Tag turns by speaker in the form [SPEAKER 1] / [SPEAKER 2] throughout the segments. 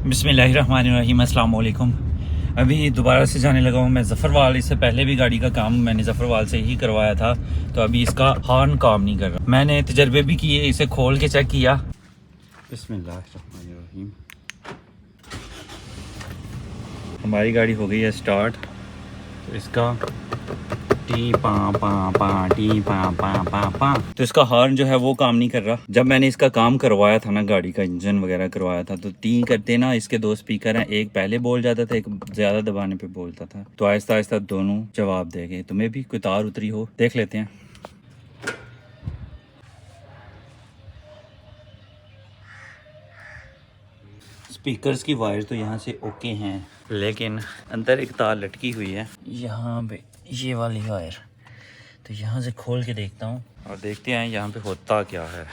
[SPEAKER 1] बिस्मिल्लाहिर्रहमानिर्रहीम, अस्सलाम वालेकुम। अभी दोबारा से जाने लगा हूँ मैं ज़फ़रवाल। इससे पहले भी गाड़ी का काम मैंने ज़फ़रवाल से ही करवाया था, तो अभी इसका हॉर्न काम नहीं कर रहा। मैंने तजर्बे भी किए, इसे खोल के चेक किया। बिस्मिल्लाहिर्रहमानिर्रहीम। हमारी गाड़ी हो गई है स्टार्ट। तो इसका टी पा पा पा टी पा पा पा पा, तो इसका हॉर्न जो है वो काम नहीं कर रहा। जब मैंने इसका काम करवाया था ना, गाड़ी का इंजन वगैरह करवाया था, तो टी करते ना इसके दो स्पीकर हैं, एक पहले बोल जाता था, एक ज़्यादा दबाने पे बोलता था। तो आहिस्ता आहिस्ता दोनों जवाब देंगे। तुम्हें भी कोई तार उतरी हो, देख लेते हैं। स्पीकर्स की वायर तो यहाँ से ओके हैं, लेकिन अंदर एक तार लटकी हुई है यहाँ पे, ये वाली वायर। तो यहाँ से खोल के देखता हूँ और देखते हैं यहाँ पे होता क्या है।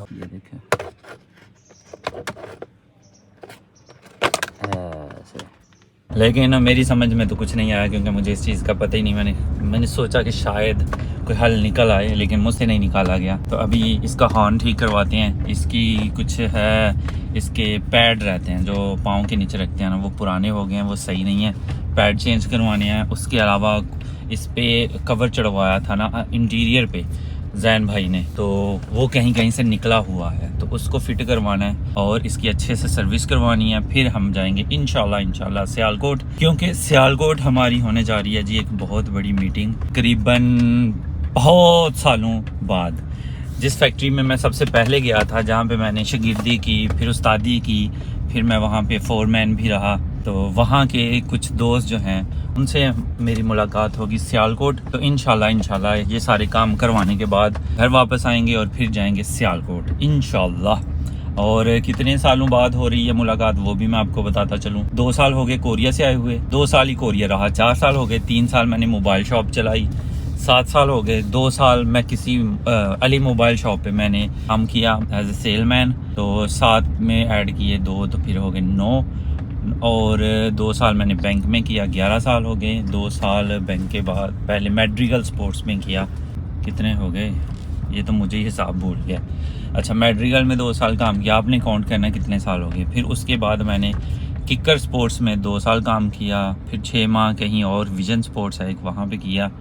[SPEAKER 1] ये देखें, लेकिन मेरी समझ में तो कुछ नहीं आया, क्योंकि मुझे इस चीज़ का पता ही नहीं। मैंने सोचा कि शायद कोई हल निकल आए, लेकिन मुझसे नहीं निकाला गया। तो अभी इसका हॉर्न ठीक करवाते हैं। इसकी कुछ है, इसके पैड रहते हैं जो पाँव के नीचे रखते हैं ना, वो पुराने हो गए हैं, वो सही नहीं है, पैड चेंज करवाने हैं। उसके अलावा इस पे कवर चढ़वाया था ना इंटीरियर पे जैन भाई ने, तो वो कहीं कहीं से निकला हुआ है, तो उसको फिट करवाना है और इसकी अच्छे से सर्विस करवानी है। फिर हम जाएंगे इंशाल्लाह सियालकोट, क्योंकि सियालकोट हमारी होने जा रही है जी एक बहुत बड़ी मीटिंग, करीबन बहुत सालों बाद। जिस फैक्ट्री में मैं सबसे पहले गया था, जहाँ पे मैंने शागिर्दी की, फिर उस्तादी की, फिर मैं वहाँ पे फोरमैन भी रहा, तो वहाँ के कुछ दोस्त जो हैं उनसे मेरी मुलाकात होगी सियालकोट। तो इंशाल्लाह ये सारे काम करवाने के बाद घर वापस आएंगे और फिर जाएंगे सियालकोट इंशाल्लाह। और कितने सालों बाद हो रही है मुलाकात वो भी मैं आपको बताता चलूँ। 2 साल हो गए कोरिया से आए हुए, 2 साल ही कोरिया रहा, 4 साल हो गए, 3 साल मैंने मोबाइल शॉप चलाई, 7 साल हो गए, 2 साल मैं किसी अली मोबाइल शॉप पे मैंने काम किया एज ए सेलमैन, तो 7 में ऐड किए 2, तो फिर हो गए 9। और 2 साल मैंने बैंक में किया, 11 साल हो गए। 2 साल बैंक के बाद पहले मेड्रिगल स्पोर्ट्स में किया, कितने हो गए ये तो मुझे ही हिसाब भूल गया। अच्छा, मेड्रिगल में 2 साल काम किया, आपने काउंट करना कितने साल हो गए। फिर उसके बाद मैंने किकर स्पोर्ट्स में 2 साल काम किया, फिर 6 माह कहीं और विजन स्पोर्ट्स है एक, वहाँ पे किया,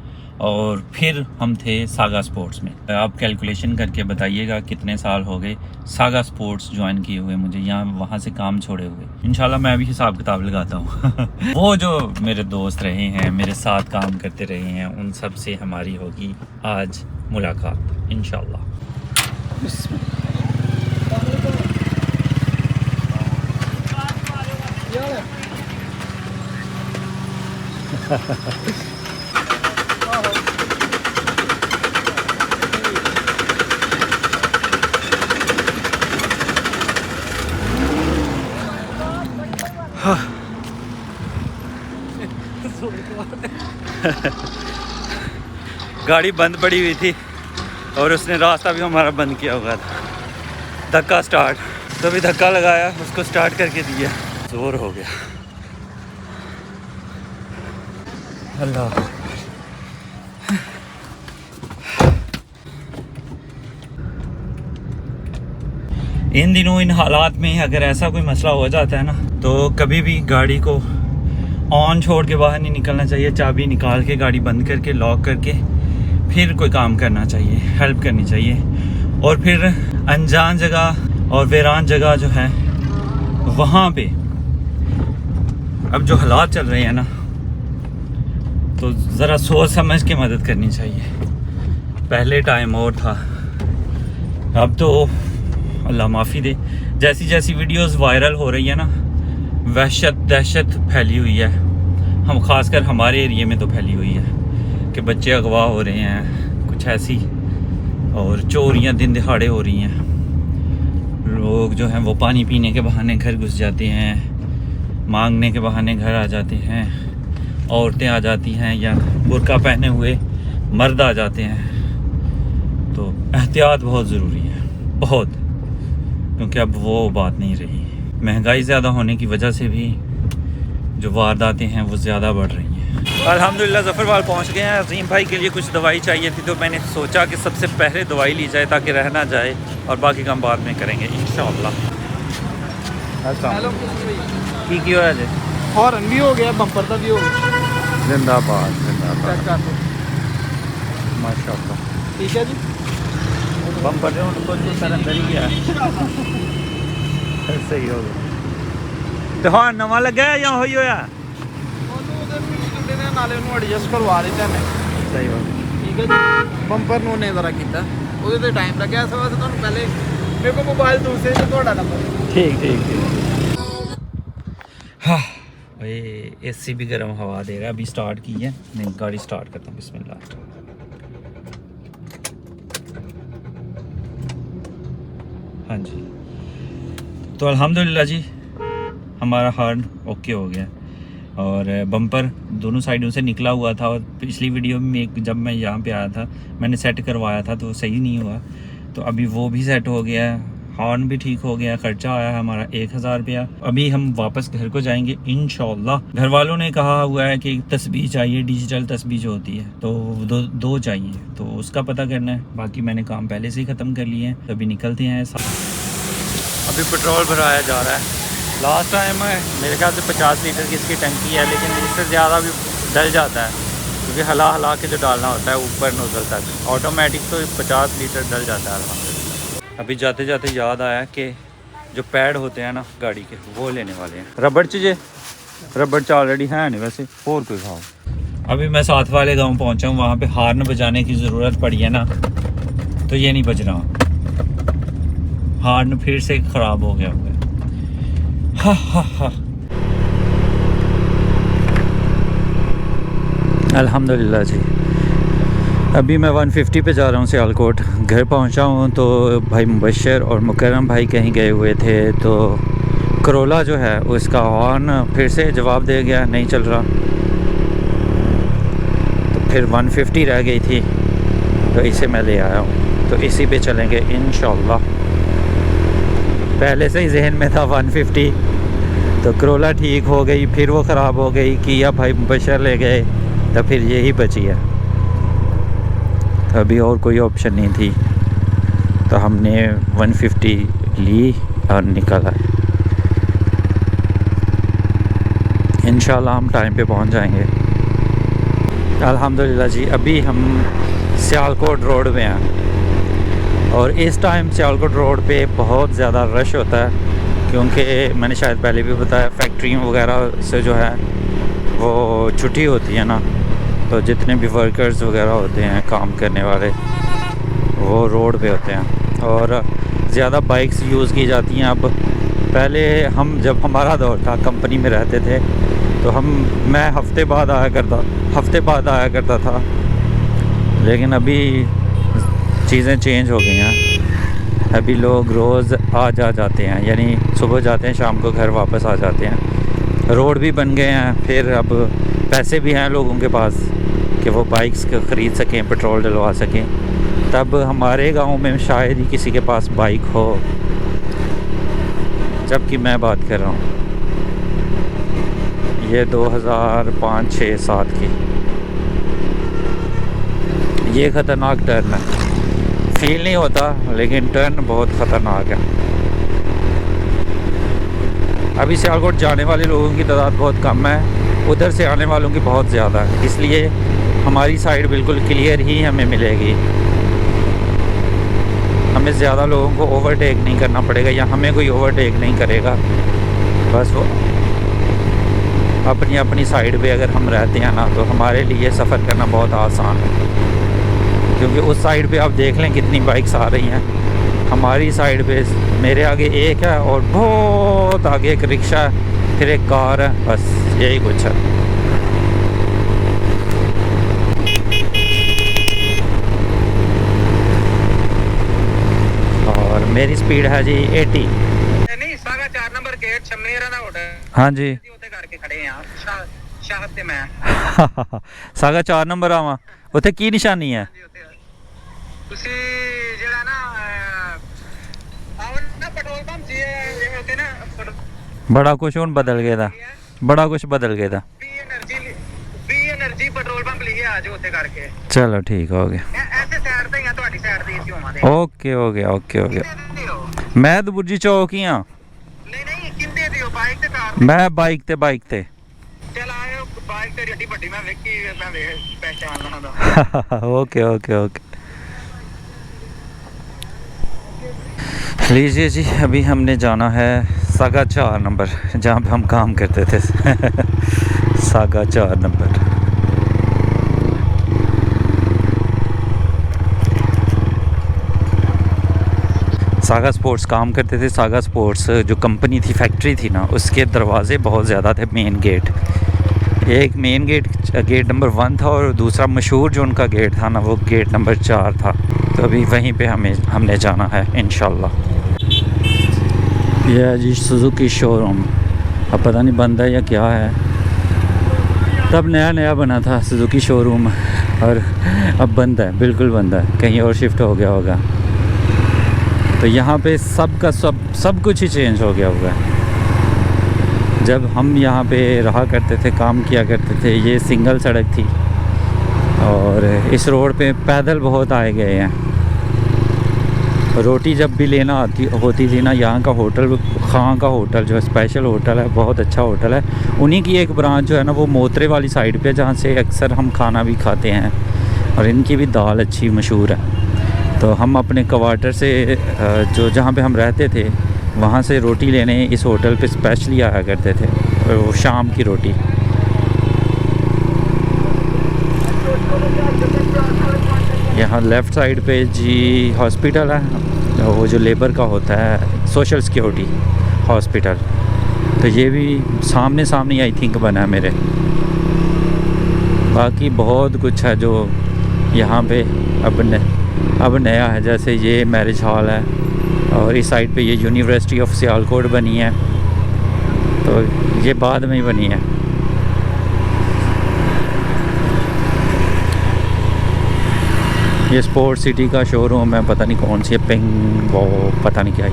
[SPEAKER 1] और फिर हम थे सागा स्पोर्ट्स में। आप कैलकुलेशन करके बताइएगा कितने साल हो गए सागा स्पोर्ट्स ज्वाइन किए हुए मुझे, यहाँ वहाँ से काम छोड़े हुए। इंशाल्लाह मैं भी हिसाब किताब लगाता हूँ। वो जो मेरे दोस्त रहे हैं, मेरे साथ काम करते रहे हैं, उन सब से हमारी होगी आज मुलाकात इंशाल्लाह। गाड़ी बंद पड़ी हुई थी और उसने रास्ता भी हमारा बंद किया हुआ था। धक्का स्टार्ट, तो भी धक्का लगाया, उसको स्टार्ट करके दिया, जोर हो गया। अल्लाह, इन दिनों इन हालात में अगर ऐसा कोई मसला हो जाता है ना, तो कभी भी गाड़ी को ऑन छोड़ के बाहर नहीं निकलना चाहिए। चाबी निकाल के गाड़ी बंद करके लॉक करके फिर कोई काम करना चाहिए, हेल्प करनी चाहिए। और फिर अनजान जगह और वीरान जगह जो है वहाँ पे अब जो हालात चल रहे हैं ना, तो ज़रा सोच समझ के मदद करनी चाहिए। पहले टाइम और था, अब तो अल्लाह माफ़ी दे। जैसी जैसी वीडियोस वायरल हो रही है ना, वहशत दहशत फैली हुई है। हम खासकर हमारे एरिया में तो फैली हुई है कि बच्चे अगवा हो रहे हैं, कुछ ऐसी, और चोरियां दिन दिहाड़े हो रही हैं। लोग जो हैं वो पानी पीने के बहाने घर घुस जाते हैं, मांगने के बहाने घर आ जाते हैं, औरतें आ जाती हैं, या बुर्का पहने हुए मर्द आ जाते हैं। तो एहतियात बहुत ज़रूरी है, बहुत, क्योंकि अब वो बात नहीं रही। महंगाई ज़्यादा होने की वजह से भी जो वारदातें हैं वो ज़्यादा बढ़ रही हैं। अल्हम्दुलिल्लाह ज़फ़रवाल पहुंच गए हैं। अज़ीम भाई के लिए कुछ दवाई चाहिए थी, तो मैंने सोचा कि सबसे पहले दवाई ली जाए ताकि रह ना जाए, और बाकी काम बाद में करेंगे इंशाअल्लाह। की हो है
[SPEAKER 2] हॉर्न भी हो गया, बम्पर का भी हो गया।
[SPEAKER 1] जिंदाबाद जिंदाबाद, माशाअल्लाह।
[SPEAKER 2] ठीक है जी,
[SPEAKER 1] बम्पर जो उनको तो सर अंदर ही गया सही हो गया। तो हाँ नवा लगा है या होई होया
[SPEAKER 2] नाले एडजस्ट करवा देते हैं।
[SPEAKER 1] सही हो
[SPEAKER 2] ठीक है जी, बंपर ਨੂੰ ਨੇ ਜ਼ਰਾ ਕੀਤਾ ਉਹਦੇ ਤੇ ਟਾਈਮ ਲੱਗਿਆ, ਇਸ ਵਾਰ ਤੁਹਾਨੂੰ ਪਹਿਲੇ ਮੇਰੇ ਕੋਲ ਮੋਬਾਈਲ ਦੂਸਰੇ ਤੇ ਤੁਹਾਡਾ ਨੰਬਰ।
[SPEAKER 1] ठीक ठीक ठीक। हाँ ये एसी भी गर्म हवा दे रहा है। अभी स्टार्ट की है, नहीं गाड़ी स्टार्ट करता हूँ, बिस्मिल्लाह। हाँ जी, तो अल्हम्दुलिल्लाह जी हमारा हॉर्न ओके हो गया, और बम्पर दोनों साइडों से निकला हुआ था। और पिछली वीडियो में जब मैं यहाँ पे आया था मैंने सेट करवाया था तो सही नहीं हुआ, तो अभी वो भी सेट हो गया, हॉर्न भी ठीक हो गया। खर्चा आया है हमारा 1000 रुपया। अभी हम वापस घर को जाएंगे इंशाल्लाह। घर वालों ने कहा हुआ है कि तस्बीह चाहिए, डिजिटल तस्बीह जो होती है, तो दो चाहिए, तो उसका पता करना है। बाकी मैंने काम पहले से ही ख़त्म कर लिए हैं, तो अभी निकलते हैं। अभी पेट्रोल भराया जा रहा है। लास्ट टाइम मेरे ख्याल से 50 लीटर की इसकी टंकी है, लेकिन इससे ज़्यादा भी डल जाता है, क्योंकि हला के जो डालना होता है ऊपर नोजल तक। ऑटोमेटिक तो 50 लीटर डल जाता है अल्हम्दुलिल्लाह। अभी जाते जाते याद आया कि जो पैड होते हैं ना गाड़ी के, वो लेने वाले हैं। रबड़ चाहिए, रबड़ ऑलरेडी है नहीं वैसे, और कोई खाओ। अभी मैं साथ वाले गाँव पहुँचा हूँ, वहाँ पर हार्न बजाने की ज़रूरत पड़ी है ना, तो ये नहीं बज रहा, हार्न फिर से ख़राब हो गया हुआ है। हा हा हा। अल्हम्दुलिल्लाह जी, अभी मैं 150 पे जा रहा हूँ सियालकोट। घर पहुँचा हूँ तो भाई मुबशर और मुकर्रम भाई कहीं गए हुए थे, तो करोला जो है उसका हॉर्न फिर से जवाब दे गया, नहीं चल रहा। तो फिर 150 रह गई थी, तो इसे मैं ले आया हूँ, तो इसी पे चलेंगे इंशाअल्लाह। पहले से ही जहन में था 150, तो करोला ठीक हो गई, फिर वो ख़राब हो गई, किया भाई मुबशर ले गए, तो फिर यही बची है। तो अभी और कोई ऑप्शन नहीं थी, तो हमने 150 ली और निकल आए। इंशाल्लाह हम टाइम पे पहुंच जाएंगे अल्हम्दुलिल्लाह जी। अभी हम सियालकोट रोड में हैं, और इस टाइम सियालकोट रोड पे बहुत ज़्यादा रश होता है, क्योंकि मैंने शायद पहले भी बताया फैक्ट्रियों वगैरह से जो है वो छुट्टी होती है ना, तो जितने भी वर्कर्स वगैरह होते हैं काम करने वाले वो रोड पे होते हैं, और ज़्यादा बाइक्स यूज़ की जाती हैं। अब पहले हम जब हमारा दौर था कंपनी में रहते थे, तो मैं हफ्ते बाद आया करता था, लेकिन अभी चीज़ें चेंज हो गई हैं। अभी लोग रोज़ आ जाते हैं, यानी सुबह जाते हैं शाम को घर वापस आ जाते हैं। रोड भी बन गए हैं, फिर अब पैसे भी हैं लोगों के पास कि वो बाइक्स ख़रीद सकें, पेट्रोल डलवा सकें। तब हमारे गांव में शायद ही किसी के पास बाइक हो, जबकि मैं बात कर रहा हूँ ये 2005, 6, 7 की। ये ख़तरनाक टर्न है, फील नहीं होता लेकिन टर्न बहुत ख़तरनाक है। अभी सियालकोट जाने वाले लोगों की तादाद बहुत कम है, उधर से आने वालों की बहुत ज़्यादा है, इसलिए हमारी साइड बिल्कुल क्लियर ही हमें मिलेगी। हमें ज़्यादा लोगों को ओवरटेक नहीं करना पड़ेगा, या हमें कोई ओवरटेक नहीं करेगा। बस वो अपनी अपनी साइड पे अगर हम रहते हैं ना, तो हमारे लिए सफ़र करना बहुत आसान है, क्योंकि उस साइड पे आप देख लें कितनी बाइक्स आ रही हैं। हमारी साइड पे मेरे आगे एक है, और बहुत आगे एक रिक्शा है, फिर एक कार है, बस यही कुछ है। और मेरी स्पीड है जी 80।
[SPEAKER 2] नहीं, सागा 4 नंबर गेट शमनेरा ना होता है।
[SPEAKER 1] हाँ जी,
[SPEAKER 2] ਉੱਥੇ ਕਰਕੇ ਖੜੇ ਆ ਸ਼ਾਹਦ ਤੇ ਮੈਂ
[SPEAKER 1] सागा 4 नंबर आवा, उत्थे की निशानी है?
[SPEAKER 2] ਤੁਸੀਂ ਜੇ
[SPEAKER 1] बड़ा कुछ ਹੁਣ ਬਦਲ ਗਿਆ ਦਾ ਬੜਾ ਕੁਝ ਬਦਲ ਗਿਆ ਦਾ
[SPEAKER 2] ਵੀ એનર્ਜੀ ਪੈਟਰੋਲ ਪੰਪ ਲਿਖੇ ਆ ਜਾਓ ਉੱਥੇ ਕਰਕੇ
[SPEAKER 1] ਚਲੋ ਠੀਕ ਹੋ ਗਿਆ
[SPEAKER 2] ਐਸੇ ਸਾਈਡ ਤੇ ਹੀ ਆ ਤੁਹਾਡੀ ਸਾਈਡ ਤੇ ਹੀ ਹੋਵਾਂਗੇ
[SPEAKER 1] ਓਕੇ ਹੋ ਗਿਆ ਓਕੇ ਹੋ ਗਿਆ ਮੈਂ ਤਾਂ ਬੁਰਜੀ ਚੌਕ ਹੀ ਆ
[SPEAKER 2] ਨਹੀਂ ਨਹੀਂ ਕਿੰਦੇ ਦਿਓ ਬਾਈਕ ਤੇ ਕਾਰ
[SPEAKER 1] ਮੈਂ ਬਾਈਕ ਤੇ
[SPEAKER 2] ਚਲ ਆਇਓ बाइक तेरी एडी बड़ी मैं वेखी मैं पहचान लगा
[SPEAKER 1] ओके ओके ओके लीजिए जी अभी हमने जाना है सागा 4 नंबर जहाँ पे हम काम करते थे सागा 4 नंबर सागा स्पोर्ट्स काम करते थे। सागा स्पोर्ट्स जो कंपनी थी फैक्ट्री थी ना उसके दरवाज़े बहुत ज़्यादा थे। मेन गेट एक मेन गेट नंबर 1 था और दूसरा मशहूर जो उनका गेट था ना वो गेट नंबर 4 था। तो अभी वहीं पे हमने जाना है इंशाल्लाह। यह जी सुजुकी शोरूम अब पता नहीं बंद है या क्या है। तब नया बना था सुजुकी शोरूम और अब बंद है, बिल्कुल बंद है, कहीं और शिफ्ट हो गया होगा। तो यहाँ पे सब कुछ ही चेंज हो गया होगा। जब हम यहाँ पे रहा करते थे, काम किया करते थे, ये सिंगल सड़क थी और इस रोड पे पैदल बहुत आए गए हैं। रोटी जब भी लेना होती थी ना, यहाँ का होटल खां का होटल जो स्पेशल होटल है, बहुत अच्छा होटल है। उन्हीं की एक ब्रांच जो है ना वो मोतरे वाली साइड पे, जहाँ से अक्सर हम खाना भी खाते हैं और इनकी भी दाल अच्छी मशहूर है। तो हम अपने क्वार्टर से जो जहाँ पे हम रहते थे वहाँ से रोटी लेने इस होटल पे स्पेशली आया करते थे, और वो शाम की रोटी। यहाँ लेफ़्ट साइड पे जी हॉस्पिटल है, वो जो लेबर का होता है, सोशल सिक्योरिटी हॉस्पिटल। तो ये भी सामने ही आई थिंक बना है मेरे। बाकी बहुत कुछ है जो यहाँ पे अब नया है, जैसे ये मैरिज हॉल है और इस साइड पे ये यूनिवर्सिटी ऑफ सियालकोट बनी है, तो ये बाद में ही बनी है। ये स्पोर्ट्स सिटी का शोरूम है, पता नहीं कौन सी है, पिंग वो पता नहीं क्या।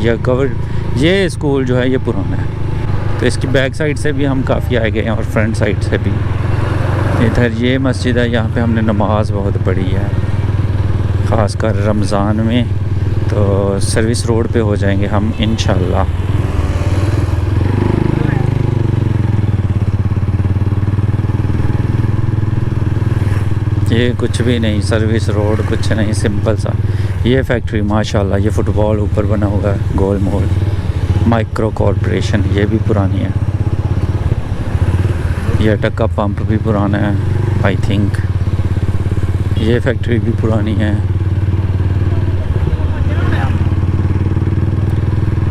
[SPEAKER 1] ये स्कूल जो है ये पुराना है। तो इसकी बैक साइड से भी हम काफ़ी आए गए हैं और फ्रंट साइड से भी। इधर ये मस्जिद है, यहाँ पे हमने नमाज बहुत पढ़ी है, ख़ासकर रमज़ान में। तो सर्विस रोड पे हो जाएंगे हम इंशाल्लाह। ये कुछ भी नहीं, सर्विस रोड कुछ नहीं, सिंपल सा। ये फैक्ट्री माशाल्लाह, ये फुटबॉल ऊपर बना हुआ है, गोल मोल माइक्रो कॉरपोरेशन, ये भी पुरानी है। ये टक्का पंप भी पुराना है आई थिंक। ये फैक्ट्री भी पुरानी है,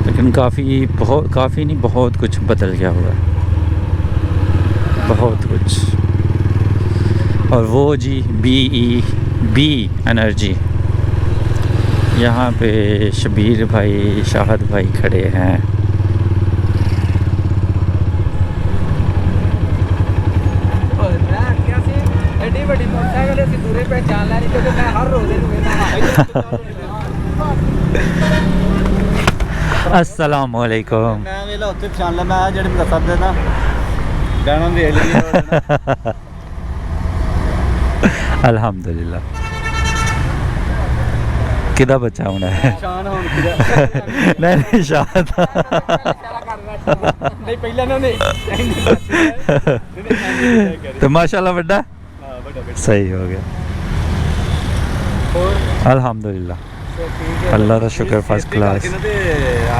[SPEAKER 1] लेकिन काफ़ी नहीं, बहुत कुछ बदल गया हुआ है, बहुत कुछ। और वो जी बी एनर्जी, यहाँ पे शबीर भाई, शाहद भाई खड़े हैं। अस्सलाम वालेकुम।
[SPEAKER 2] मैं वेला उत्ते पहचान ला, मैं जेड़े मैं दस देना गाना देख लिया।
[SPEAKER 1] अल्हम्दुलिल्लाह। किदा बच्चा होना है?
[SPEAKER 2] शान होन किदा
[SPEAKER 1] नहीं शान
[SPEAKER 2] नहीं पहला ना नहीं
[SPEAKER 1] तो माशाल्लाह बड़ा सही हो गया। अल्हम्दुलिल्लाह, अल्लाह का शुक्र, फर्स्ट क्लास।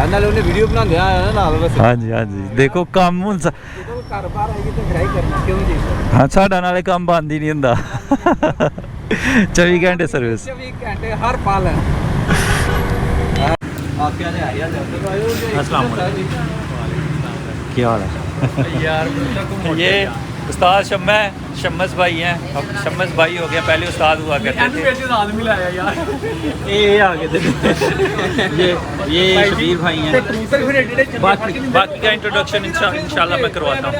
[SPEAKER 2] नाल उन्हें वीडियो बना दिया है नाल बस।
[SPEAKER 1] हाँ जी देखो काम हुन
[SPEAKER 2] घर बाहर आएगी तो फ्राई करना क्यों जी।
[SPEAKER 1] हाँ साडा नाले काम बंद ही नहीं हुंदा। 24 घंटे सर्विस,
[SPEAKER 2] 24 घंटे हर पाल है। आप क्या ले आया
[SPEAKER 1] अस्सलाम वालेकुम, क्या हाल है?
[SPEAKER 2] यार
[SPEAKER 1] ये उस्ताद शम्मस भाई हैं, अब शम्मस भाई हो गया, पहले उस्ताद हुआ करते थे।
[SPEAKER 2] आदमी लाया यार
[SPEAKER 1] ये आगे ये शबीर भाई हैं। बाकी का इंट्रोडक्शन इंशाल्लाह मैं करवाता हूँ।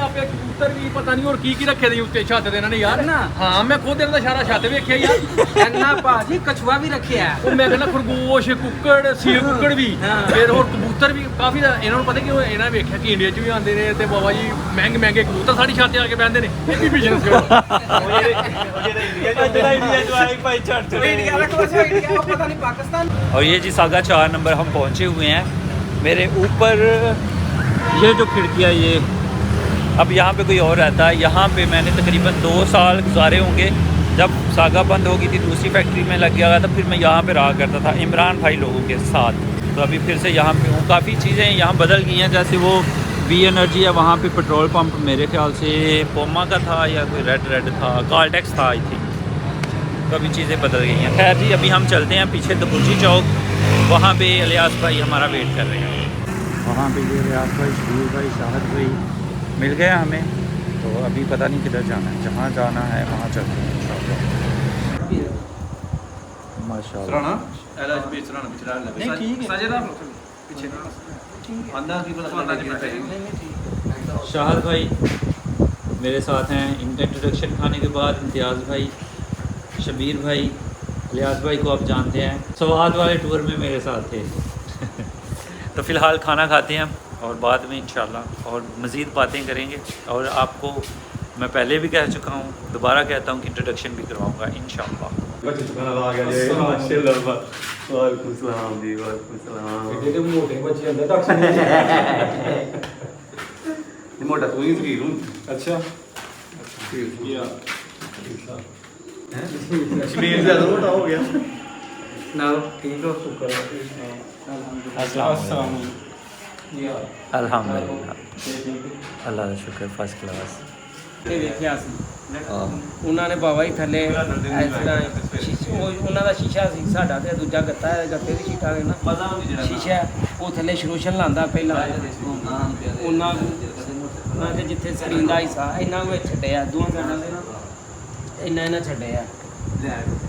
[SPEAKER 2] कबूतर भी पता नहीं और की रखे थे उत्ते छत दे इन्होंने यार ना। हाँ मैं खुद इन्होंने सारा छत वेखिया यार।
[SPEAKER 3] अन्ना भाजी कछुआ भी रखे है।
[SPEAKER 2] ਉਹ ਮੈਂ ਕਹਿੰਦਾ ਖਰਗੋਸ਼ ਕੁੱਕੜ ਸੀਲ ਕੁੱਕੜ ਵੀ ਫਿਰ ਹੋਰ ਕਬੂਤਰ ਵੀ ਕਾਫੀ ਇਹਨਾਂ ਨੂੰ ਪਤਾ ਕਿ ਇਹਨਾਂ ਨੇ ਵੇਖਿਆ ਕਿ ਇੰਡੀਆ 'ਚ ਵੀ ਆਉਂਦੇ ਨੇ ਤੇ ਬਾਬਾ ਜੀ ਮਹਿੰਗੇ ਮਹਿੰਗੇ ਕਬੂਤਰ ਸਾਡੀ ਛੱਤ ਤੇ ਆ ਕੇ ਬਹਿੰਦੇ ਨੇ ਇਹ ਵੀ ਬਿਜ਼ਨਸ ਕਰੋ
[SPEAKER 3] इंडिया में कौन सा इंडिया का पता नहीं पाकिस्तान।
[SPEAKER 1] और ये जी सागा 4 नंबर हम पहुँचे हुए हैं। मेरे ऊपर ये जो खिड़कियाँ ये अब यहाँ पे कोई और रहता है। यहाँ पे मैंने तकरीबन 2 साल गुजारे होंगे। जब सागा बंद हो गई थी दूसरी फैक्ट्री में लग गया था, फिर मैं यहाँ पे रहा करता था इमरान भाई लोगों के साथ। तो अभी फिर से यहाँ पे हूँ। काफ़ी चीज़ें यहाँ बदल गई हैं, जैसे वो वी एनर्जी है, वहाँ पे पेट्रोल पंप मेरे ख्याल से पोमा का था या कोई रेड था, कार्लटेक्स था आई थिंक। तो अभी चीज़ें बदल गई हैं। खैर जी अभी हम चलते हैं पीछे दबुर्जी चौक, वहाँ पे इलियास भाई हमारा वेट कर रहे हैं। वहाँ पे ये इलियास भाई, शबीर भाई, शाहद भाई मिल गया हमें। तो अभी पता नहीं किधर जाना है, जहाँ जाना है वहाँ चलते हैं माशाल्लाह। शाहद भाई मेरे साथ हैं। इनका इंट्रोडक्शन खाने के बाद इम्तियाज़ भाई, शबीर भाई, इलियास भाई को आप जानते हैं, सवाद वाले टूर में मेरे साथ थे। तो फ़िलहाल खाना खाते हैं और बाद में इंशाल्लाह और मज़ीद बातें करेंगे। और आपको मैं पहले भी कह चुका हूँ, दोबारा कहता हूँ कि इंट्रोडक्शन भी करवाऊँगा इंशाल्लाह।
[SPEAKER 4] मोटा तू ही सकीर हूँ।
[SPEAKER 2] अच्छा
[SPEAKER 4] शबीर ज़्यादा मोटा हो गया
[SPEAKER 3] ना ठीक हो शुक्र
[SPEAKER 1] अल्हम्दुलिल्लाह अल्लाह का शुक्र फर्स्ट क्लास।
[SPEAKER 3] ਤੇ ਵੇਖਿਆ ਸੀ ਉਹਨਾਂ ਨੇ ਬਾਬਾ ਜੀ ਥੱਲੇ ਇਸ ਤਰ੍ਹਾਂ ਉਹਨਾਂ ਦਾ ਸ਼ੀਸ਼ਾ ਸੀ, ਸਾਡਾ ਤੇ ਦੂਜਾ ਗੱਤਾ ਹੈ, ਗੱਤੇ ਦੀ ਸ਼ੀਟਾਂ ਦੇ ਨਾ ਸ਼ੀਸ਼ਾ ਉਹ ਥੱਲੇ ਸ਼ਰੂਸ਼ਨ ਲਾਉਂਦਾ ਪਹਿਲਾਂ ਉਹਨਾਂ ਦੇ ਜਿੱਥੇ ਸਕਰੀਨ ਦਾ ਹਿੱਸਾ ਇਹਨਾਂ ਨੂੰ ਛੱਡਿਆ ਦੋਵਾਂ ਸਾਈਡਾਂ ਦੇ ਨਾ ਇਹਨਾਂ ਛੱਡਿਆ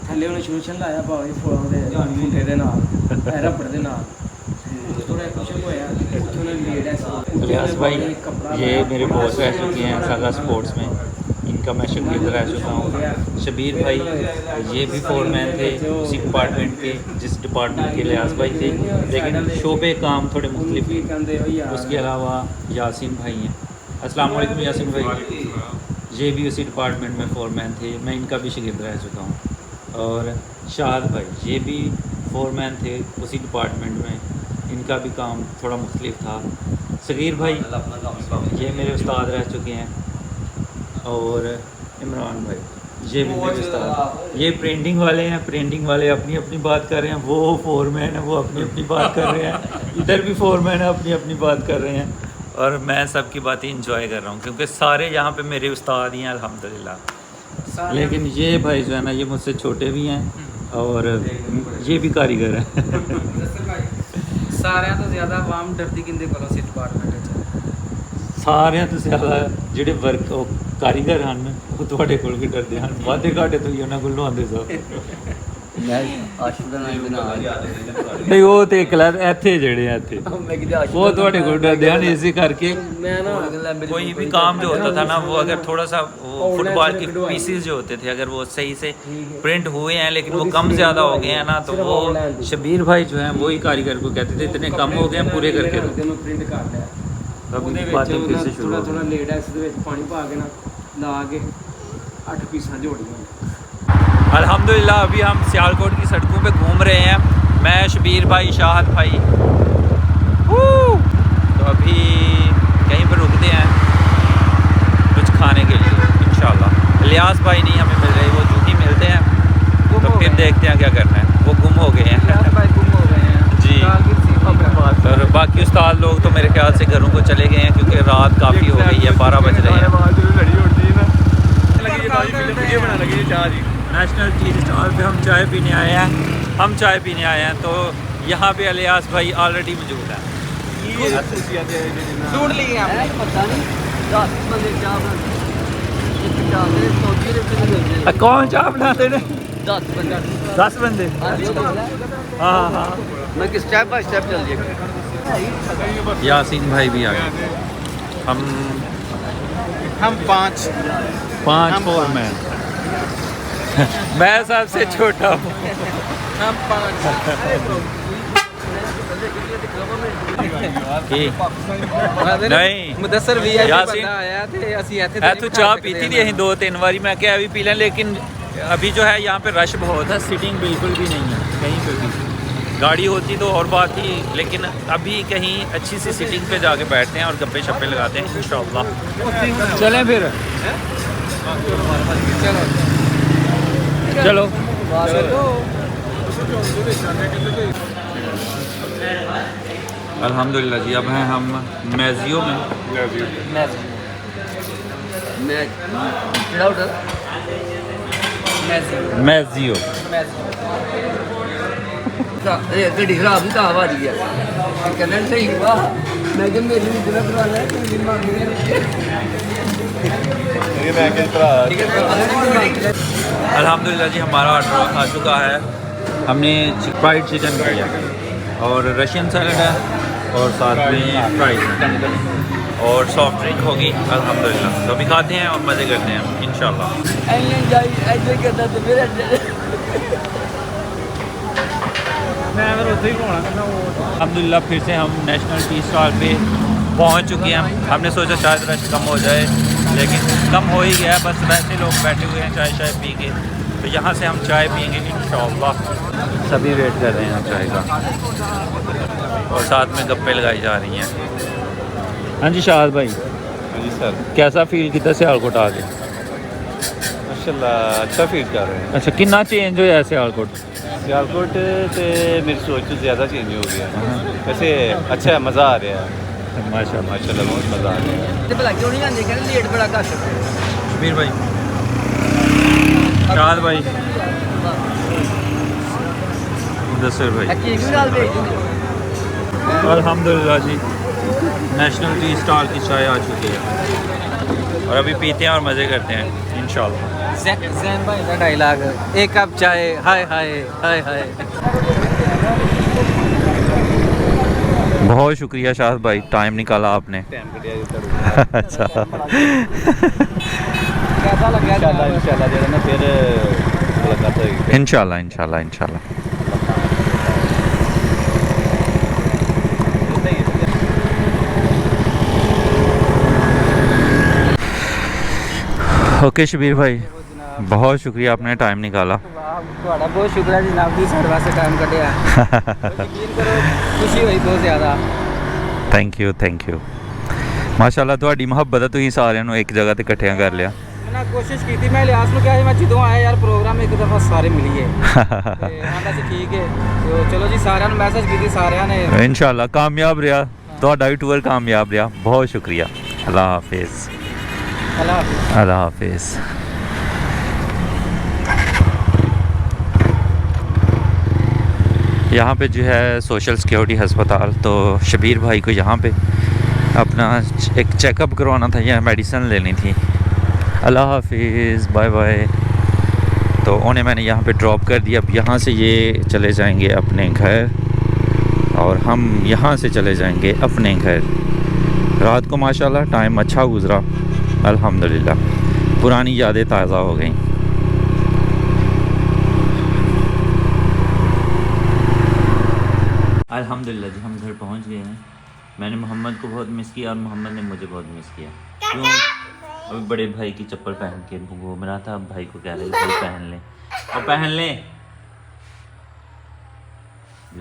[SPEAKER 3] ਥੱਲੇ ਉਹਨੇ ਸ਼ਰੂਸ਼ਨ ਲਾਇਆ ਬਾਬਾ ਜੀ ਫੋਨ ਦੇ ਮੁੰਡੇ ਦੇ ਨਾਲ ਰਬੜ ਦੇ ਨਾਲ थोड़ा कुछ होया उन्होंने लीड है।
[SPEAKER 1] इलियास भाई ये मेरे बॉस रह चुके हैं सागा स्पोर्ट्स में, इनका मैं शकील रह चुका हूँ। शबीर भाई ये भी फोरमैन थे उसी डिपार्टमेंट के जिस डिपार्टमेंट के इलियास भाई थे, लेकिन शोबे काम थोड़े मुख्तलिफ थे। उसके अलावा यासीन भाई हैं, अस्सलाम वालेकुम यासीन भाई, ये भी उसी डिपार्टमेंट में फोरमैन थे, मैं इनका भी शकील रह चुका हूँ। और शाहद भाई ये भी फोरमैन थे उसी डिपार्टमेंट में, इनका भी काम थोड़ा मुख्तलिफ था। सगीर भाई ये मेरे उस्ताद रह चुके हैं। और इमरान भाई ये भी मेरे उस्ताद। ये प्रिंटिंग वाले हैं, प्रिंटिंग वाले अपनी अपनी बात कर रहे हैं, वो फोरमैन है वो अपनी अपनी बात कर रहे हैं, इधर भी फोरमैन है अपनी अपनी बात कर रहे हैं। और मैं सबकी बातें इंजॉय कर रहा हूँ क्योंकि सारे यहाँ पे मेरे उस्ताद ही हैं अल्हम्दुलिल्लाह। लेकिन ये भाई जो है ना ये मुझसे छोटे भी हैं और ये भी कारीगर हैं।
[SPEAKER 3] ਸਾਰਿਆਂ ਤੋਂ ਜ਼ਿਆਦਾ ਆਵਾਮ ਡਰਦੀ ਕਿੰਦੇ ਕੋਲੋਂ ਸੀ ਡਿਪਾਰਟਮੈਂਟ ਵਿੱਚ?
[SPEAKER 1] ਸਾਰਿਆਂ ਤੋਂ ਜ਼ਿਆਦਾ ਜਿਹੜੇ ਵਰਕ ਉਹ ਕਾਰੀਗਰ ਹਨ ਉਹ ਤੁਹਾਡੇ ਕੋਲ ਵੀ ਡਰਦੇ ਹਨ, ਵਾਧੇ ਘਾਟੇ ਤੋਂ ਹੀ ਉਹਨਾਂ ਕੋਲ ਲਵਾਉਂਦੇ ਸੋ।
[SPEAKER 3] ਮੈਂ ਆਸ਼ੂ ਦਾ ਨਾਮ ਬਣਾ
[SPEAKER 1] ਨਹੀਂ ਉਹ ਤੇ ਇਕਲਾ ਇੱਥੇ ਜਿਹੜੇ ਆ ਇੱਥੇ वो ਤੁਹਾਡੇ ਕੋਲ डरते हैं इसी करके।
[SPEAKER 3] मैं ना
[SPEAKER 1] कोई भी काम जो होता था ना वो अगर थोड़ा सा वो फुटबॉल के पीसेस जो होते थे अगर वो सही से प्रिंट हुए हैं लेकिन वो कम ज़्यादा हो गए हैं ना तो वो शबीर भाई जो हैं वही कारीगर को कहते थे इतने कम हो गए हैं पूरे करके दो।
[SPEAKER 3] ਪ੍ਰਿੰਟ ਕਰ ਲਿਆ
[SPEAKER 1] अब
[SPEAKER 3] ਉਹਦੇ
[SPEAKER 1] बातें फिर से
[SPEAKER 3] ਵਿੱਚ
[SPEAKER 1] शुरू
[SPEAKER 3] ਥੋੜਾ
[SPEAKER 1] हो
[SPEAKER 3] ਥੋੜਾ
[SPEAKER 1] गई।
[SPEAKER 3] ਲੇਟ ਐਸ ਦੇ ਵਿੱਚ ਪਾਣੀ ਪਾ ਕੇ ਨਾ ਲਾ ਕੇ 8 ਪੀਸਾਂ ਜੋੜੀਆਂ।
[SPEAKER 1] अल्हम्दुलिल्लाह अभी हम सियालकोट की सड़कों पे घूम रहे हैं, मैं शबीर भाई शाहद भाई। तो अभी कहीं पर रुकते हैं कुछ खाने के लिए इंशाल्लाह। इलियास भाई नहीं हमें मिल रहे, वो जो ही मिलते हैं तो फिर देखते हैं क्या करना है। वो गुम हो गए हैं जी। और बाकी उस्ताद लोग तो मेरे ख्याल से घरों को चले गए हैं क्योंकि रात काफ़ी हो गई है, 12 बज रहे हैं। नेशनल टी स्टॉल पे हम चाय पीने आए हैं, तो यहाँ पे इलियास भाई ऑलरेडी मौजूद है।
[SPEAKER 3] ढूंढ लिए आपने पता नहीं 10 बंदे चाह
[SPEAKER 1] कौन चाह बनाते ने 10 बंदे हाँ हाँ
[SPEAKER 3] मैं कि स्टेप बाय स्टेप चल जाएगा।
[SPEAKER 1] यासीन भाई भी आ गए।
[SPEAKER 4] हम 5
[SPEAKER 1] 4 मैं सबसे छोटा हूँ।
[SPEAKER 3] हम 5
[SPEAKER 1] नहीं
[SPEAKER 3] मुदस्सर वीआईपी
[SPEAKER 1] यासीन,
[SPEAKER 3] बंदा आया थे ਅਸੀਂ ਇੱਥੇ
[SPEAKER 1] है तू चाह पीती थी 2-3 बारी मैं क्या अभी पी लें, लेकिन अभी जो है यहाँ पे रश बहुत है, सीटिंग बिल्कुल भी नहीं है कहीं पे भी। गाड़ी होती तो और बात थी, लेकिन अभी कहीं अच्छी सी सीटिंग पे जाके बैठते हैं और गप्पे शप्पे लगाते हैं इंशाल्लाह। चलें फिर चलो। अल्हम्दुलिल्लाह जी अब हैं हम मैजियो में। मैजियो
[SPEAKER 3] ਗੱਡੀ ਖਰਾਬ ਹੀ ਤਾਂ ਆਵਾ ਦੀ ਆ ਕਹਿੰਦਾ ਸਹੀ ਵਾ ਮੈਂ ਕਿ ਮੇਰੀ ਵੀ ਦਿਨ ਕਰਾ ਲੈ ਕਿ ਮੰਗ ਰਹੇ
[SPEAKER 4] ये मैं के भरा
[SPEAKER 1] अल्हम्दुलिल्लाह जी हमारा ऑर्डर आ चुका है। हमने फ्राइड चिकन किया और रशियन सैलड है और साथ में फ्राइड और सॉफ्ट ड्रिंक होगी अल्हम्दुलिल्लाह। तो अभी खाते हैं और मज़े करते हैं इंशाल्लाह।
[SPEAKER 3] ਐਨੇ ਜਾਈ ਐਨੇ ਕਰਦਾ ਤੇ ਮੇਰਾ
[SPEAKER 1] अल्हम्दुलिल्लाह फिर से हम नेशनल टी स्टॉल पे पहुंच चुके हैं। हमने सोचा शायद रश कम हो जाए, लेकिन कम हो ही गया। बस वैसे लोग बैठे हुए हैं चाय पी के, तो यहाँ से हम चाय पियेंगे इंशाल्लाह। सभी वेट कर रहे हैं चाय का और साथ में गप्पे लगाई जा रही हैं। हाँ जी शाहद भाई,
[SPEAKER 4] हाँ जी सर,
[SPEAKER 1] कैसा फील किया सियालकोट आ गए?
[SPEAKER 4] माशाल्लाह अच्छा फील कर रहे हैं।
[SPEAKER 1] अच्छा कितना चेंज होया सियालकोट?
[SPEAKER 4] सियालकोट तो मेरी सोच तो ज़्यादा चेंज हो गया। वैसे अच्छा है, मज़ा आ रहा है
[SPEAKER 1] माशाल्लाह
[SPEAKER 4] माशाल्लाह, बहुत मज़ा आ रहा है।
[SPEAKER 3] ਤੇ ਭਲਾ ਕਿਉਂ ਨਹੀਂ ਆਂਦੇ ਕਹਿੰਦੇ ਲੇਟ ਬੜਾ ਘੱਟ
[SPEAKER 1] शबीर भाई, शाहद भाई, मुदस्सिर भाई,
[SPEAKER 3] ਕੀ ਵੀ ਨਾਲ ਭੇਜ ਦਿੰਦੇ
[SPEAKER 1] अल्हम्दुलिल्लाह जी नेशनल टी स्टॉल की चाय आ चुकी है और अभी पीते हैं और मज़े करते हैं इंशाल्लाह।
[SPEAKER 3] ਜ਼ੈਨ ਭਾਈ ਦਾ ਡਾਇਲੌਗ ਇੱਕ ਕੱਪ ਚਾय ਹਾय ਹਾय ਹਾय ਹਾय।
[SPEAKER 1] बहुत शुक्रिया शाहद भाई, टाइम निकाला आपने।
[SPEAKER 4] टाइम कटिया
[SPEAKER 1] अच्छा
[SPEAKER 3] कैसा लग गया
[SPEAKER 4] इंशाल्लाह जो है ना फिर मुलाकात होगी
[SPEAKER 1] इंशाल्लाह इंशाल्लाह इंशाल्लाह। ओके शबीर भाई, बहुत शुक्रिया आपने टाइम निकाला।
[SPEAKER 3] ਤੁਹਾਡਾ ਬਹੁਤ ਸ਼ੁਕਰੀਆ ਜੀ ਜਨਾਬ ਜੀ ਸਾਡੇ ਵਾਸਤੇ ਟਾਈਮ ਕੱਢਿਆ। ਯਕੀਨ ਕਰੋ ਖੁਸ਼ੀ ਹੋਈ ਬਹੁਤ ਜ਼ਿਆਦਾ।
[SPEAKER 1] थैंक यू माशाल्लाह ਤੁਹਾਡੀ ਮੁਹੱਬਤ ਹੈ, ਤੁਸੀਂ ਸਾਰਿਆਂ ਨੂੰ ਇੱਕ ਜਗ੍ਹਾ ਤੇ ਇਕੱਠਿਆਂ ਕਰ ਲਿਆ।
[SPEAKER 3] ਮੈਂ ਕੋਸ਼ਿਸ਼ ਕੀਤੀ, ਮੈਂ ਲਿਆਸ ਨੂੰ ਕਿਹਾ ਸੀ ਮੈਂ ਜਦੋਂ ਆਇਆ ਯਾਰ ਪ੍ਰੋਗਰਾਮ ਇੱਕ ਦਫਾ ਸਾਰੇ ਮਿਲੀਏ ਤੇ ਆਂਦਾ ਸੀ ਠੀਕ ਹੈ। ਤੇ ਚਲੋ ਜੀ ਸਾਰਿਆਂ ਨੂੰ ਮੈਸੇਜ ਕੀਤੀ ਸਾਰਿਆਂ ਨੇ
[SPEAKER 1] इंशाल्लाह कामयाब रहा, ਤੁਹਾਡਾ ਵੀ ਟੂਰ ਕਾਮਯਾਬ ਰਿਹਾ। बहुत शुक्रिया, अल्लाह हाफिज़। अल्लाह हाफिज़। यहाँ पे जो है सोशल सिक्योरिटी हस्पताल, तो शबीर भाई को यहाँ पे अपना एक चेकअप करवाना था या मेडिसिन लेनी थी। अल्लाह हाफिज़, बाय बाय। तो उन्हें मैंने यहाँ पे ड्रॉप कर दिया। अब यहाँ से ये चले जाएंगे अपने घर और हम यहाँ से चले जाएंगे अपने घर। रात को माशाल्लाह टाइम अच्छा गुज़रा अल्हम्दुलिल्लाह, पुरानी यादें ताज़ा हो गई। अल्हम्दुलिल्लाह जी हम घर पहुंच गए हैं। मैंने मोहम्मद को बहुत मिस किया और मोहम्मद ने मुझे बहुत मिस किया। क्यों? अभी बड़े भाई की चप्पल पहन के घूम रहा था। अब भाई को कह रहे भाई पहन ले और पहन ले।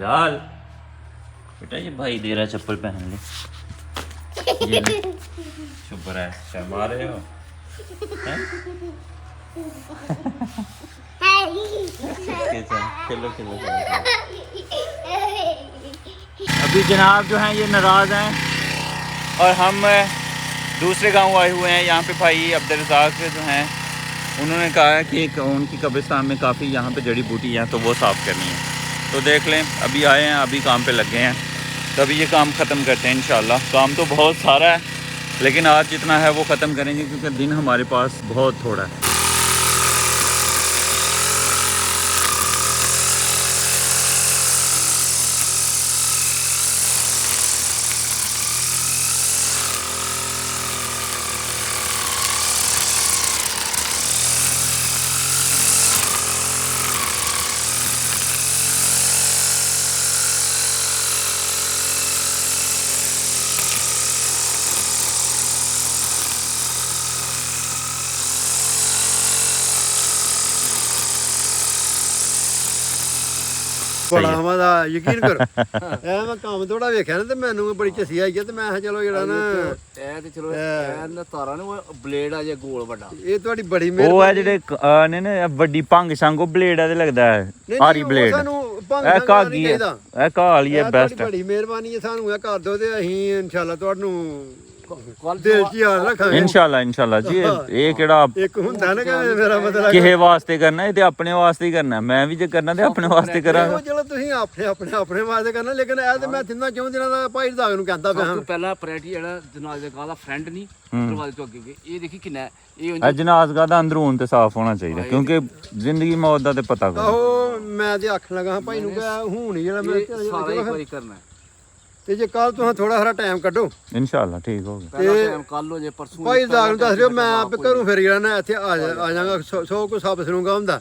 [SPEAKER 1] लाल बेटा ये भाई दे रहा चप्पल पहन ले। ये ले। चुप रहा है, शर्मा रहे हो हैं? कैसा? चलो चलो चलो। अभी जनाब जो हैं ये नाराज़ हैं और हम दूसरे गांव आए हुए हैं। यहाँ पे भाई अब्दुल रज़ाक जो हैं उन्होंने कहा है कि उनकी कब्रिस्तान में काफ़ी यहाँ पे जड़ी बूटी हैं तो वो साफ़ करनी है। तो देख लें, अभी आए हैं, अभी काम पे लग गए हैं, तो अभी ये काम ख़त्म करते हैं इंशाल्लाह। काम तो बहुत सारा है लेकिन आज जितना है वो ख़त्म करेंगे क्योंकि दिन हमारे पास बहुत थोड़ा है।
[SPEAKER 5] ਬੜਾ ਮਜ਼ਾ ਯਕੀਨ ਕਰ ਐ ਮੈਂ ਕੰਮ ਥੋੜਾ ਵੇਖਿਆ ਨਾ ਤੇ ਮੈਨੂੰ ਬੜੀ ਝਸੀ ਆਈ ਹੈ ਤੇ ਮੈਂ ਕਿਹਾ ਚਲੋ ਜਿਹੜਾ ਨਾ
[SPEAKER 3] ਇਹ ਤੇ ਚਲੋ ਇਹ ਤਾਰਾਂ ਨੇ ਉਹ ਬਲੇਡ ਆ ਜੇ ਗੋਲ ਵੱਡਾ
[SPEAKER 5] ਇਹ ਤੁਹਾਡੀ ਬੜੀ
[SPEAKER 1] ਉਹ
[SPEAKER 5] ਮਿਹਰਬਾਨੀ
[SPEAKER 1] ਹੈ ਜਿਹੜੇ ਨੇ ਨਾ ਵੱਡੀ ਭੰਗ ਸੰਗ ਉਹ ਬਲੇਡ ਆ ਤੇ ਲੱਗਦਾ ਹੈ ਆਰੀ ਬਲੇਡ
[SPEAKER 5] ਸਾਨੂੰ ਭੰਗ
[SPEAKER 1] ਇਹ
[SPEAKER 5] ਸੰਗ
[SPEAKER 1] ਕਾਗੀ ਹੈ
[SPEAKER 5] ਚਾਹੀਦਾ।
[SPEAKER 1] ਇਹ ਕਾਲੀ ਹੈ
[SPEAKER 5] ਇਹ
[SPEAKER 1] ਬੈਸਟ
[SPEAKER 5] ਤੁਹਾਡੀ ਬੜੀ ਮਿਹਰਬਾਨੀ ਹੈ ਸਾਨੂੰ ਇਹ ਕਰ ਦਿਓ ਤੇ ਅਸੀਂ ਇਨਸ਼ਾਅੱਲਾ ਤੁਹਾਨੂੰ ਦਿਲ 'ਚ ਯਾਦ ਰੱਖਾਂਗੇ
[SPEAKER 1] ਇਨਸ਼ਾਅੱਲਾ ਜੀ ਇਹ ਕਿਹੜਾ
[SPEAKER 5] ਇੱਕ ਹੁੰਦਾ ਨਾ ਕਿ ਮੇਰਾ ਮਤਲਬ
[SPEAKER 1] ਕਿਸੇ ਵਾਸਤੇ ਕਰਨਾ ਇਹ ਤੇ ਆਪਣੇ ਵਾਸਤੇ ਹੀ ਕਰਨਾ ਮੈਂ ਵੀ ਜੇ ਕਰਨਾ ਤੇ ਆਪਣੇ ਵਾਸਤੇ
[SPEAKER 5] ਉਹ
[SPEAKER 1] ਕਰਾਂਗਾ
[SPEAKER 5] ਚਲੋ ਤੁਸੀਂ ਆਪਣੇ ਵਾਸਤੇ ਕਰਨਾ ਲੇਕਿਨ ਇਹ ਤੇ ਮੈਂ ਤਿੰਨਾਂ ਚੌਂ ਦਿਨਾਂ ਦਾ ਭਾਈ ਦਾਗ ਨੂੰ ਕਹਿੰਦਾ ਪਿਆ ਹਾਂ।
[SPEAKER 3] ਪਹਿਲਾਂ ਪ੍ਰੈਟੀ ਜਿਹੜਾ ਜਨਾਜ਼ੇ ਦਾ ਦਾ ਫਰੈਂਡ ਨਹੀਂ ਦਰਵਾਜ਼ੇ ਤੋਂ ਅੱਗੇ ਗਏ ਇਹ ਦੇਖੀ ਕਿੰਨਾ ਇਹ
[SPEAKER 1] ਇਹ ਜਨਾਜ਼ਗਾਹ ਦਾ ਅੰਦਰੂਨ ਤੇ ਸਾਫ਼ ਹੋਣਾ ਚਾਹੀਦਾ ਕਿਉਂਕਿ ਜ਼ਿੰਦਗੀ ਮੌਤ ਦਾ ਤੇ ਪਤਾ ਕੋਈ
[SPEAKER 5] ਆਹੋ ਮੈਂ ਤੇ ਆਖਣ ਲੱਗਾ ਹਾਂ ਭਾਈ ਨੂੰ ਕਿ ਹੁਣ ਜਿਹੜਾ ਮੈਂ
[SPEAKER 3] ਸਾਰਾ ਇੱਕ ਵਾਰੀ ਕਰਨਾ
[SPEAKER 5] ਤੇ ਜੇ ਕੱਲ ਤੁਸੀਂ ਥੋੜਾ ਹਰਾ ਟਾਈਮ ਕੱਢੋ
[SPEAKER 1] ਇਨਸ਼ਾਅੱਲਾ ਠੀਕ ਹੋ ਗਿਆ
[SPEAKER 3] ਪਹਿਲਾਂ ਟਾਈਮ ਕੱਲ ਹੋ ਜੇ ਪਰਸੋਂ
[SPEAKER 5] ਭਾਈ ਦਾਗ ਨੂੰ ਦੱਸ ਦਿਓ ਮੈਂ ਆਪੇ ਘਰੋਂ ਫਿਰ ਜਿਹੜਾ ਨਾ ਇੱਥੇ ਆ ਜਾਗਾ 100 ਕੋ ਸਭ ਸਰੂੰਗਾ ਹੁੰਦਾ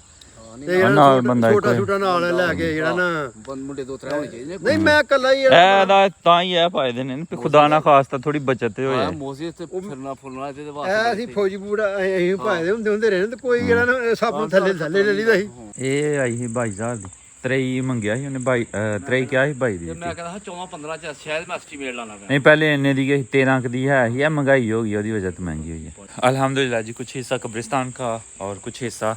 [SPEAKER 5] ਤੇ
[SPEAKER 1] ਨਾਲ ਬੰਦਾ ਇੱਕ
[SPEAKER 5] ਛੋਟਾ ਛੋਟਾ ਨਾਲ ਲੈ ਕੇ ਜਿਹੜਾ ਨਾ
[SPEAKER 3] ਮੁੰਡੇ ਦੋ ਤਰ੍ਹਾਂ ਹੋਣੇ ਚਾਹੀਦੇ
[SPEAKER 5] ਨਹੀਂ ਮੈਂ ਇਕੱਲਾ ਹੀ
[SPEAKER 1] ਇਹਦਾ ਤਾਂ ਹੀ ਇਹ ਫਾਇਦੇ ਨੇ ਵੀ ਖੁਦਾ ਨਾ ਖਾਸਤਾ ਥੋੜੀ ਬਚਤ ਹੋ ਜਾਏ
[SPEAKER 3] ਮੋਜ਼ੇ ਤੇ ਫਿਰਨਾ ਫੁਰਨਾ ਇਹਦੇ
[SPEAKER 5] ਐ
[SPEAKER 3] ਵਾਸਤੇ
[SPEAKER 5] ਅਸੀਂ ਫੌਜੀ ਬੂਟ ਅਸੀਂ ਪਾਏ ਹੁੰਦੇ ਰਹੇ ਤੇ ਕੋਈ ਜਿਹੜਾ ਨਾ ਸਭ ਨੂੰ ਥੱਲੇ ਲੈ ਲਈਦਾ ਸੀ
[SPEAKER 1] ਇਹ ਆਈ ਸੀ ਭਾਈ ਸਾਹਿਬ ਦੀ ਤਰੇਈ ਮੰਗਿਆ ਸੀ ਉਹਨੇ ਬਾਈ ਤਰੇਈ ਕਿਹਾ ਸੀ ਬਾਈ ਦੀ
[SPEAKER 3] ਮੈਂ ਕਹਿੰਦਾ 14-15 ਚ ਸ਼ਾਇਦ ਮੈਂ ਐਸਟੀਮੇਟ ਲਾਣਾ ਪਿਆ
[SPEAKER 1] नहीं पहले इन्ने दी 13 की दी है ये महंगाई होगी ਉਹਦੀ वजह से महंगी हुई है अल्हम्दुलिल्लाह जी कुछ हिस्सा कब्रिस्तान का और कुछ हिस्सा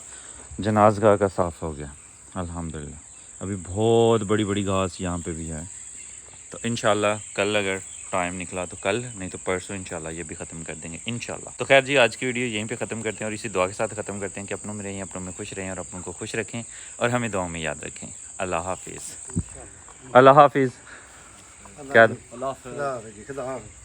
[SPEAKER 1] जनाज़गाह का साफ़ हो गया अल्हम्दुलिल्लाह अभी बहुत बड़ी बड़ी घास यहाँ पे भी है तो इंशाल्लाह कल अगर टाइम निकला तो कल नहीं तो परसों इंशाल्लाह ये भी ख़त्म कर देंगे इंशाल्लाह। तो खैर जी आज की वीडियो यहीं पे ख़त्म करते हैं और इसी दुआ के साथ ख़त्म करते हैं कि अपनों में रहें अपनों में खुश रहें और अपनों को खुश रखें और हमें दुआ में याद रखें। अल्लाह हाफिज़ अल्लाह हाफिज़ क्या
[SPEAKER 3] अल्लाह हाफ़िज़।
[SPEAKER 5] ਖੁਦਾ ਹਾਫਿਜ਼।